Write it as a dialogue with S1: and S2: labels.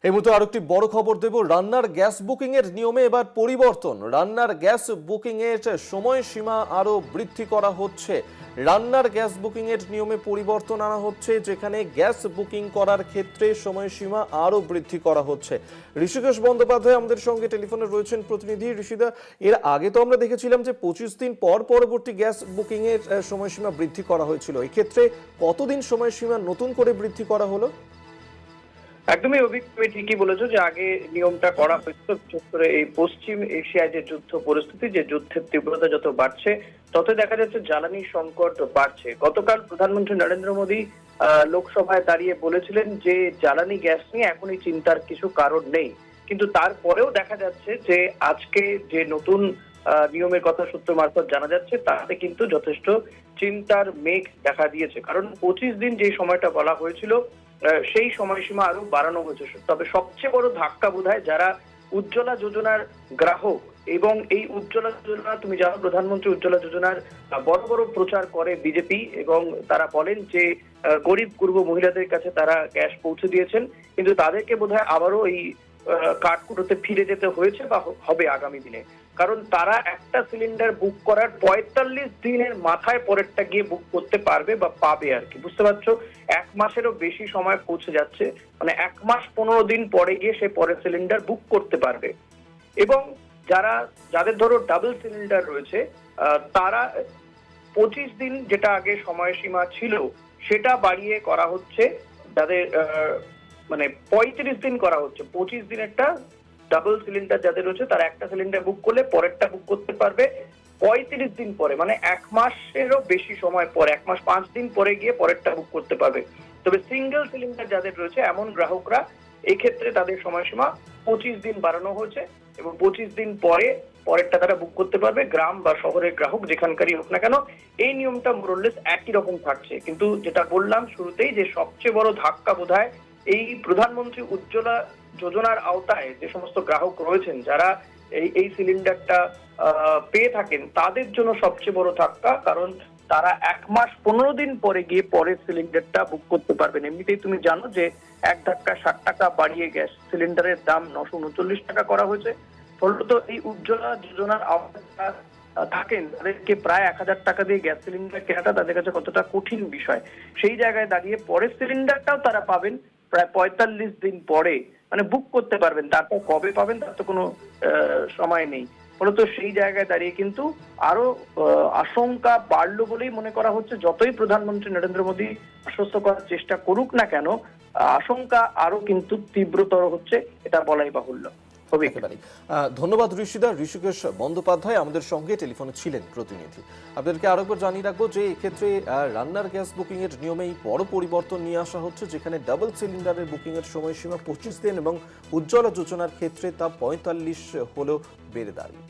S1: এই মুহূর্তে আরেকটি বড় খবর দেব। রান্নার গ্যাস বুকিং এর নিয়মে এবার পরিবর্তন। রান্নার গ্যাস বুকিং এর সময়সীমা আরো বৃদ্ধি করা হচ্ছে। রান্নার গ্যাস বুকিং এর নিয়মে পরিবর্তন আনা হচ্ছে, যেখানে গ্যাস বুকিং করার ক্ষেত্রে সময়সীমা আরো বৃদ্ধি করা হচ্ছে। ঋষিকেশ বন্দ্যোপাধ্যায় আমাদের সঙ্গে টেলিফোনে রয়েছেন প্রতিনিধি। ঋষিদা, এর আগে তো আমরা দেখেছিলাম যে 25 দিন পর পরবর্তী গ্যাস বুকিং এর সময়সীমা বৃদ্ধি করা হয়েছিল। এই ক্ষেত্রে কতদিন সময়সীমা নতুন করে বৃদ্ধি করা হলো?
S2: একদমই তুমি ঠিকই বলেছো যে আগে নিয়মটা করা হয়েছিল, বিশেষ করে এই পশ্চিম এশিয়ায় যে যুদ্ধ পরিস্থিতি, যে যুদ্ধের তীব্রতা যত বাড়ছে ততই দেখা যাচ্ছে জ্বালানি সংকট বাড়ছে। গতকাল প্রধানমন্ত্রী নরেন্দ্র মোদী লোকসভায় দাঁড়িয়ে বলেছিলেন যে জ্বালানি গ্যাস নিয়ে এখনই চিন্তার কিছু কারণ নেই, কিন্তু তারপরেও দেখা যাচ্ছে যে আজকে যে নতুন নিয়মের কথা সূত্র মারফত জানা যাচ্ছে তাতে কিন্তু যথেষ্ট চিন্তার মেঘ দেখা দিয়েছে। কারণ 25 দিন যে সময়টা বলা হয়েছিল সেই সময়সীমা আরো বাড়ানো হয়েছে। তবে সবচেয়ে বড় ধাক্কা বোধহয় যারা উজ্জ্বলা যোজনার গ্রাহক, এবং এই উজ্জ্বলা যোজনা তুমি জানো প্রধানমন্ত্রী উজ্জ্বলা যোজনার বড় বড় প্রচার করে বিজেপি, এবং তারা বলেন যে গরিব পূর্ব মহিলাদের কাছে তারা গ্যাস পৌঁছে দিয়েছেন, কিন্তু তাদেরকে বোধহয় আবারও এই কাঠকুটোতে ফিরে যেতে হয়েছে বা হবে আগামী দিনে। কারণ তারা একটা সিলিন্ডার বুক করার 45 দিনের মাথায় পরেরটা গিয়ে বুক করতে পারবে বা পাবে আর কি, বুঝতে পারছো? 1 মাসেরও বেশি সময় পৌঁছে যাচ্ছে, মানে 1 মাস 15 দিন পরে গিয়ে সে পরের সিলিন্ডার বুক করতে পারবে। এবং যাদের ধরো ডাবল সিলিন্ডার রয়েছে তারা 25 দিন যেটা আগে সময়সীমা ছিল সেটা বাড়িয়ে করা হচ্ছে, যাদের মানে 35 দিন করা হচ্ছে। 25 দিনেরটা ডাবল সিলিন্ডার যাদের রয়েছে তারা একটা সিলিন্ডার বুক করলে পরেরটা বুক করতে পারবে 35 দিন পরে, মানে 1 মাসেরও বেশি সময় পরে, 1 মাস 5 দিন পরে গিয়ে পরেরটা বুক করতে পারবে। তবে সিঙ্গেল সিলিন্ডার যাদের রয়েছে এমন গ্রাহকরা, এই ক্ষেত্রে তাদের সময়সীমা 25 দিন বাড়ানো হয়েছে, এবং 25 দিন পরে পরেরটা তারা বুক করতে পারবে। গ্রাম বা শহরের গ্রাহক যেখানকারই হোক না কেন, এই নিয়মটা মোরলেস একই রকম থাকছে। কিন্তু যেটা বললাম শুরুতেই যে সবচেয়ে বড় ধাক্কা বোধহয় এই প্রধানমন্ত্রী উজ্জ্বলা যোজনার আওতায় যে সমস্ত গ্রাহক রয়েছেন যারা এই সিলিন্ডারটা পেয়ে থাকেন তাদের জন্য সবচেয়ে বড় ধাক্কা। কারণ তারা 1 মাস 15 দিন পরে গিয়ে পরের সিলিন্ডারটা বুক করতে পারবেন। এমনিতেই তুমি জানো যে এক ধাক্কা 60 টাকা বাড়িয়ে গ্যাস সিলিন্ডারের দাম 939 টাকা করা হয়েছে। ফলত এই উজ্জ্বলা যোজনার আওতায় থাকেন তাদেরকে প্রায় 1000 টাকা দিয়ে গ্যাস সিলিন্ডার কেনাটা তাদের কাছে কতটা কঠিন বিষয়। সেই জায়গায় দাঁড়িয়ে পরের সিলিন্ডারটাও তারা পাবেন প্রায় 45 দিন পরে, মানে বুক করতে পারবেন। তারপর কবে পাবেন তার তো কোনো সময় নেই। ফলত সেই জায়গায় দাঁড়িয়ে কিন্তু আরো আশঙ্কা বাড়লো বলেই মনে করা হচ্ছে। যতই প্রধানমন্ত্রী নরেন্দ্র মোদী আশ্বস্ত করার চেষ্টা করুক না কেন, আশঙ্কা আরো কিন্তু তীব্রতর হচ্ছে, এটা বলাই বাহুল্য।
S1: একেবারেই ধন্যবাদ ঋষিদা। ঋষিকেশ বন্দ্যোপাধ্যায় আমাদের সঙ্গে টেলিফোনে ছিলেন প্রতিনিধি। আপনাদেরকে আরেকবার জানিয়ে রাখবো যে এক্ষেত্রে রান্নার গ্যাস বুকিং এর নিয়মেই বড় পরিবর্তন নিয়ে আসা হচ্ছে, যেখানে ডাবল সিলিন্ডারের বুকিং এর সময়সীমা 25 দিন এবং উজ্জ্বলা যোজনার ক্ষেত্রে তা 45 হলেও বেড়ে দাঁড়িয়ে।